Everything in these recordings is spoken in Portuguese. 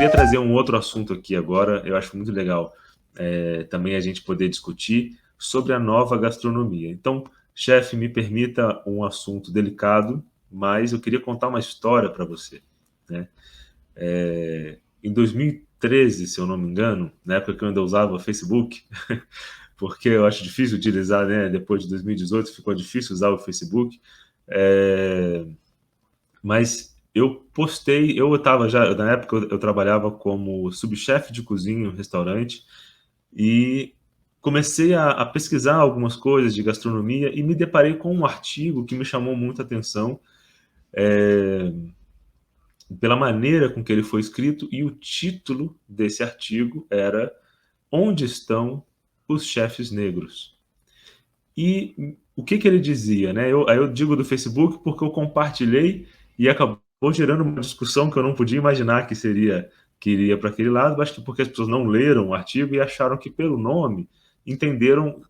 queria trazer um outro assunto aqui agora, eu acho muito legal também a gente poder discutir sobre a nova gastronomia. Então, chefe, me permita um assunto delicado, mas eu queria contar uma história para você, né? Em 2013, se eu não me engano, na época que eu ainda usava Facebook, porque eu acho difícil utilizar, né? Depois de 2018 ficou difícil usar o Facebook, é, mas eu postei, eu estava já, na época eu trabalhava como subchefe de cozinha em um restaurante e comecei a pesquisar algumas coisas de gastronomia e me deparei com um artigo que me chamou muita atenção pela maneira com que ele foi escrito, e o título desse artigo era Onde estão os chefes negros? E o que que ele dizia, né? Aí eu digo do Facebook porque eu compartilhei e acabou gerando uma discussão que eu não podia imaginar que iria para aquele lado, acho que porque as pessoas não leram o artigo e acharam que pelo nome entenderam,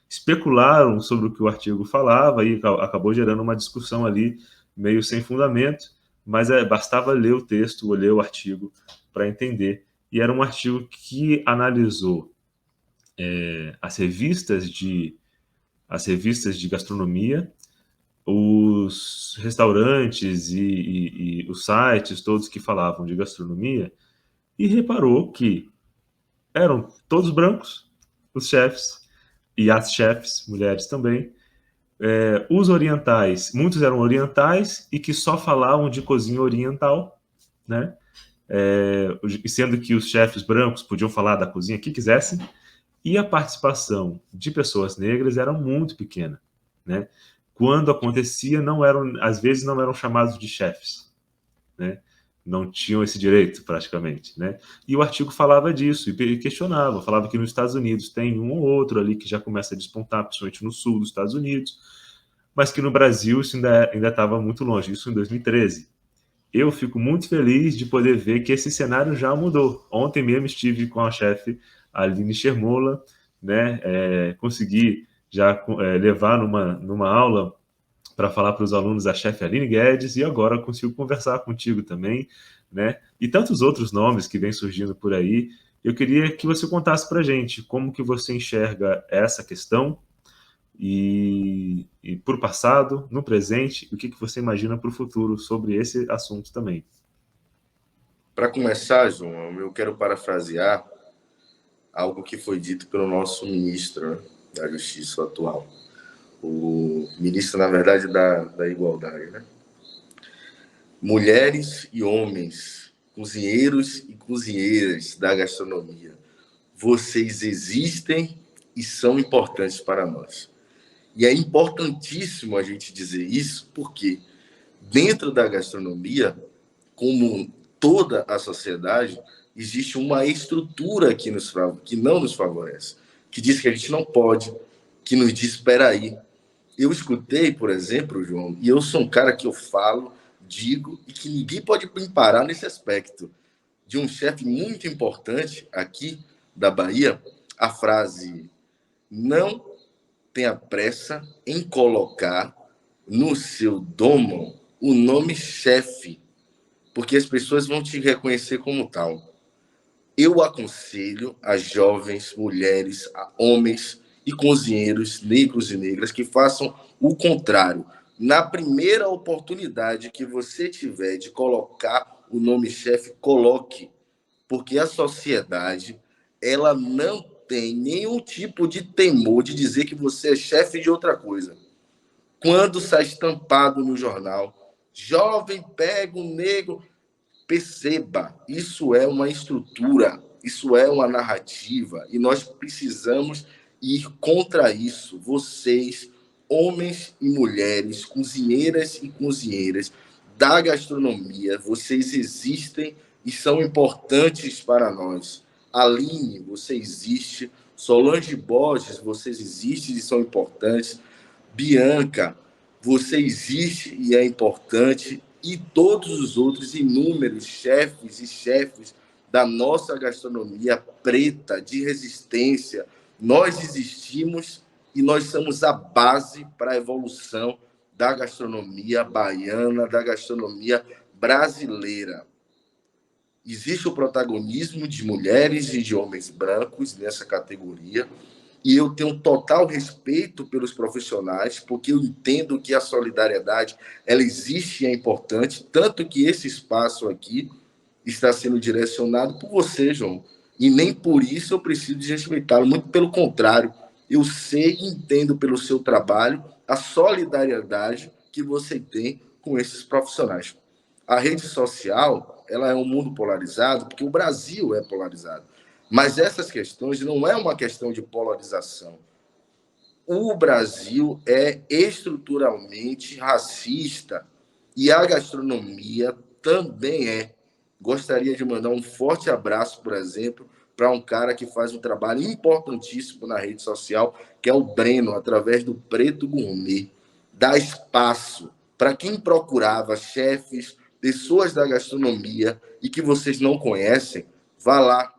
especularam sobre o que o artigo falava e acabou gerando uma discussão ali meio sem fundamento, mas bastava ler o texto ou ler o artigo para entender. E era um artigo que analisou as revistas de gastronomia, os restaurantes e os sites todos que falavam de gastronomia, e reparou que eram todos brancos, os chefes, e as chefes, mulheres também. Os orientais, muitos eram orientais e que só falavam de cozinha oriental, né? Sendo que os chefes brancos podiam falar da cozinha que quisessem, e a participação de pessoas negras era muito pequena, né? Quando acontecia, às vezes não eram chamados de chefes, né? Não tinham esse direito, praticamente, né? E o artigo falava disso e questionava, falava que nos Estados Unidos tem um ou outro ali que já começa a despontar, principalmente no sul dos Estados Unidos, mas que no Brasil isso ainda estava muito longe, isso em 2013. Eu fico muito feliz de poder ver que esse cenário já mudou. Ontem mesmo estive com a chefe Aline Schermola, né? Consegui já levar numa aula para falar para os alunos a chefe Aline Guedes e agora consigo conversar contigo também, né? E tantos outros nomes que vêm surgindo por aí. Eu queria que você contasse para a gente como que você enxerga essa questão e para o passado, no presente, o que que você imagina para o futuro sobre esse assunto também. Para começar, João, eu quero parafrasear algo que foi dito pelo nosso ministro, né, da Justiça atual. O ministro, na verdade, da Igualdade, né? Mulheres e homens, cozinheiros e cozinheiras da gastronomia, vocês existem e são importantes para nós. E é importantíssimo a gente dizer isso, porque dentro da gastronomia, como toda a sociedade, existe uma estrutura que não nos favorece, que diz que a gente não pode, que nos diz, espera aí. Eu escutei, por exemplo, João, e eu sou um cara que eu falo, digo, e que ninguém pode me parar nesse aspecto, de um chefe muito importante aqui da Bahia, a frase: não tenha pressa em colocar no seu domo o nome chefe, porque as pessoas vão te reconhecer como tal. Eu aconselho a jovens, mulheres, a homens e cozinheiros negros e negras que façam o contrário. Na primeira oportunidade que você tiver de colocar o nome chefe, coloque, porque a sociedade ela não tem nenhum tipo de temor de dizer que você é chefe de outra coisa. Quando sai estampado no jornal, jovem pega um negro, perceba, isso é uma estrutura, isso é uma narrativa e nós precisamos ir contra isso. Vocês, homens e mulheres, cozinheiras e cozinheiras da gastronomia, vocês existem e são importantes para nós. Aline, você existe. Solange Borges, vocês existem e são importantes. Bianca, você existe e é importante, e todos os outros inúmeros chefes e chefes da nossa gastronomia preta, de resistência, nós existimos e nós somos a base para a evolução da gastronomia baiana, da gastronomia brasileira. existe o protagonismo de mulheres e de homens brancos nessa categoria, e eu tenho total respeito pelos profissionais, porque eu entendo que a solidariedade ela existe e é importante, tanto que esse espaço aqui está sendo direcionado por você, João, e nem por isso eu preciso desrespeitá-lo, muito pelo contrário, eu sei e entendo pelo seu trabalho a solidariedade que você tem com esses profissionais. A rede social, ela é um mundo polarizado, porque o Brasil é polarizado. Mas essas questões não é uma questão de polarização. O Brasil é estruturalmente racista e a gastronomia também é. Gostaria de mandar um forte abraço, por exemplo, para um cara que faz um trabalho importantíssimo na rede social, que é o Breno, através do Preto Gourmet. Dá espaço para quem procurava chefes, pessoas da gastronomia e que vocês não conhecem, vá lá,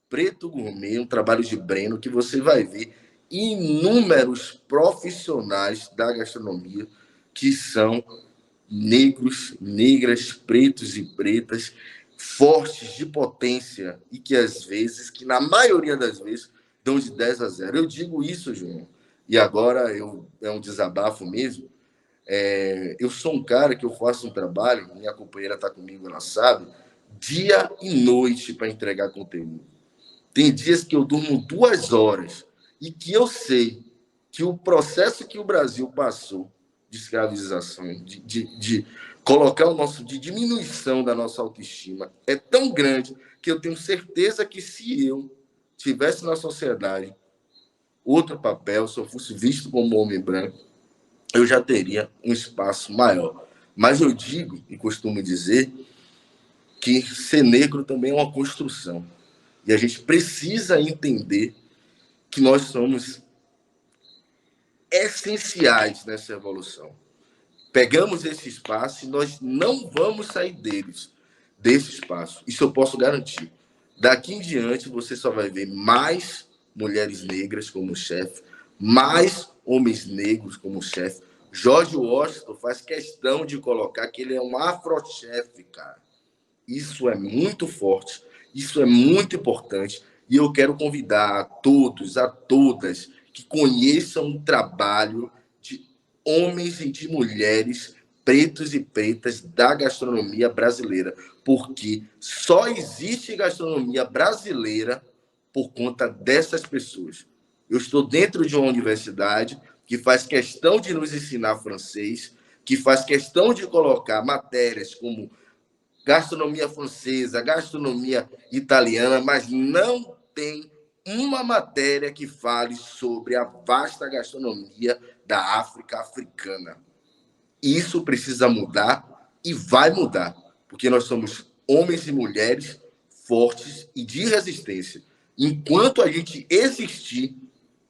Preto Gourmet, um trabalho de Breno, que você vai ver inúmeros profissionais da gastronomia que são negros, negras, pretos e pretas, fortes de potência e que às vezes, que na maioria das vezes, dão de 10 a 0. Eu digo isso, João, e agora é um desabafo mesmo. Eu sou um cara que eu faço um trabalho, minha companheira está comigo, ela sabe, dia e noite para entregar conteúdo. Tem dias que eu durmo 2 horas e que eu sei que o processo que o Brasil passou de escravização, de colocar o nosso, de diminuição da nossa autoestima é tão grande que eu tenho certeza que se eu tivesse na sociedade outro papel, se eu fosse visto como homem branco, eu já teria um espaço maior. Mas eu digo e costumo dizer que ser negro também é uma construção. E a gente precisa entender que nós somos essenciais nessa evolução. Pegamos esse espaço e nós não vamos sair desse espaço. Isso eu posso garantir. Daqui em diante, você só vai ver mais mulheres negras como chefe, mais homens negros como chefe. George Washington faz questão de colocar que ele é um afrochefe, cara. Isso é muito forte, isso é muito importante. E eu quero convidar a todos, a todas, que conheçam o trabalho de homens e de mulheres pretos e pretas da gastronomia brasileira, porque só existe gastronomia brasileira por conta dessas pessoas. Eu estou dentro de uma universidade que faz questão de nos ensinar francês, que faz questão de colocar matérias como gastronomia francesa, gastronomia italiana, mas não tem uma matéria que fale sobre a vasta gastronomia da África africana. Isso precisa mudar e vai mudar, porque nós somos homens e mulheres fortes e de resistência. Enquanto a gente existir,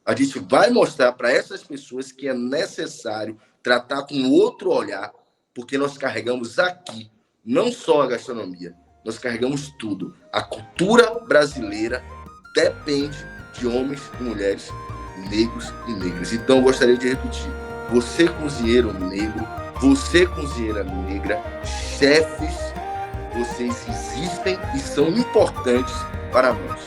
a gente vai mostrar para essas pessoas que é necessário tratar com outro olhar, porque nós carregamos aqui não só a gastronomia, nós carregamos tudo. A cultura brasileira depende de homens e mulheres negros e negras. Então, eu gostaria de repetir. Você, cozinheiro negro, você, cozinheira negra, chefes, vocês existem e são importantes para nós.